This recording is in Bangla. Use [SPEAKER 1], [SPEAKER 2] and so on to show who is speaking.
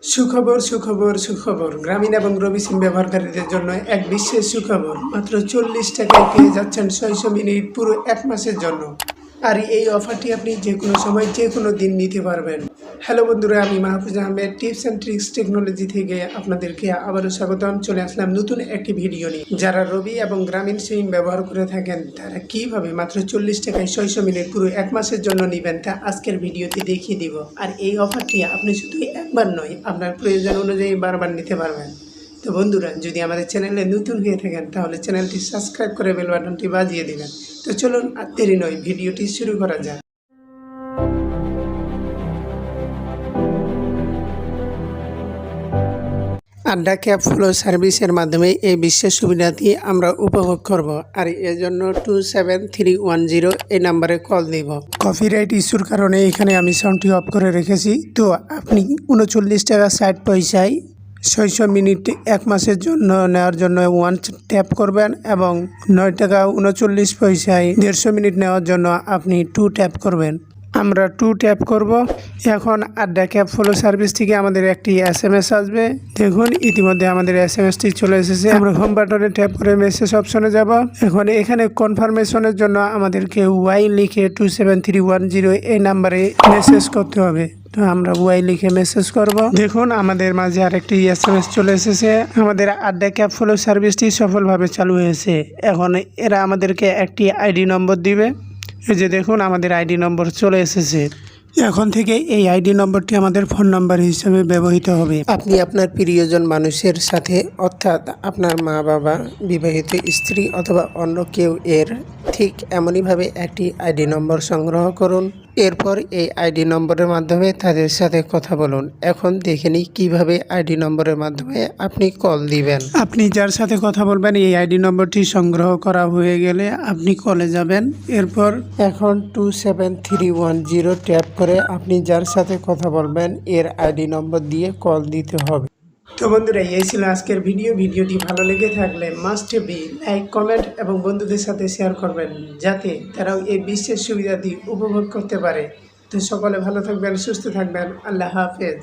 [SPEAKER 1] সুখবর সুখবর সুখবর গ্রামীণ এবং রবি সিম ব্যবহারকারীদের জন্য এক বিশেষ সুখবর। মাত্র 40 টাকায় পেয়ে যাচ্ছেন 600 মিনিট পুরো এক মাসের জন্য। আর এই অফারটি আপনি যে কোনো সময় যে কোনো দিন নিতে পারবেন। হ্যালো বন্ধুরা, আমি Mahfuz Ahmed tips and tricks technology থেকে আপনাদেরকে আবারও স্বাগতম। চলে আসলাম নতুন একটি ভিডিও নিয়ে। যারা রবি এবং গ্রামীণ সিম ব্যবহার করে থাকেন তারা কীভাবে মাত্র 40 টাকায় 600 মিনিট পুরো এক মাসের জন্য নেবেন তা আজকের ভিডিওতে দেখিয়ে দিব। আর এই অফারটি আপনি শুধু একবার নয়, আপনার প্রয়োজন অনুযায়ী বারবার নিতে পারবেন। তো বন্ধুরা, যদি আমাদের চ্যানেলে নতুন হয়ে থাকেন তাহলে চ্যানেলটি সাবস্ক্রাইব করে বেল বাটনটি বাজিয়ে দিবেন। তো চলুন আর দেরি নয়, ভিডিওটি শুরু করা যাক। আড্ডা ক্যাফ ফ্লো সার্ভিসের মাধ্যমে এই বিশেষ সুবিধাটি আমরা উপভোগ করব। আর এর জন্য 27310 এই নাম্বারে কল দিব। কপিরাইট ইস্যুর কারণে এখানে আমি সাউন্ডটি অফ করে রেখেছি। তো আপনি 39 টাকা 60 পয়সায় 600 মিনিট এক মাসের জন্য নেওয়ার জন্য 1 ট্যাপ করবেন এবং 9 টাকা 39 পয়সায় 150 মিনিট নেওয়ার জন্য আপনি 2 ট্যাপ করবেন। আমরা 2 ট্যাপ করব। এখন আড্ডা ক্যাফ ফ্লো সার্ভিস থেকে আমাদের একটি SMS আসবে। দেখুন ইতিমধ্যে আমাদের SMSটি চলে এসেছে। আমরা হোম বাটনে ট্যাপ করে মেসেজ অপশনে যাব। এখন এখানে কনফার্মেশনের জন্য আমাদেরকে ওয়াই লিখে 27310 এই নাম্বারে মেসেজ করতে হবে। তো আমরা ওয়াই লিখে মেসেজ করব। দেখুন আমাদের মাঝে আরেকটি SMS চলে এসেছে। আমাদের আড্ডা ক্যাফ ফ্লো সার্ভিসটি সফলভাবে চালু হয়েছে। এখন এরা আমাদেরকে একটি আইডি নম্বর দিবে। এই যে দেখুন আমাদের আইডি নম্বর চলে এসেছে। এখন থেকে এই আইডি নম্বরটি আমাদের ফোন নাম্বার হিসেবে ব্যবহৃত হবে। আপনি আপনার প্রিয়জন মানুষের সাথে, অর্থাৎ আপনার মা বাবা, বিবাহিত স্ত্রী অথবা অন্য কেউ এর ঠিক এমনইভাবে একটি আইডি নম্বর সংগ্রহ করুন। এরপর এই আইডি নম্বরের মাধ্যমে তাদের সাথে কথা বলুন। এখন দেখে নিই কীভাবে আইডি নম্বরের মাধ্যমে আপনি কল দিবেন। আপনি যার সাথে কথা বলবেন এই আইডি নম্বরটি সংগ্রহ করা হয়ে গেলে আপনি কলে যাবেন। এরপর এখন 27310 ট্যাপ করে আপনি যার সাথে কথা বলবেন এর আইডি নম্বর দিয়ে কল দিতে হবে। তো বন্ধুরা, এই ছিল আজকের ভিডিওটি ভালো লেগে থাকলে মাস্ট বি লাইক, কমেন্ট এবং বন্ধুদের সাথে শেয়ার করবেন, যাতে তারাও এই বিশেষ সুবিধাটি উপভোগ করতে পারে। তো সকলে ভালো থাকবেন, সুস্থ থাকবেন। আল্লাহ হাফেজ।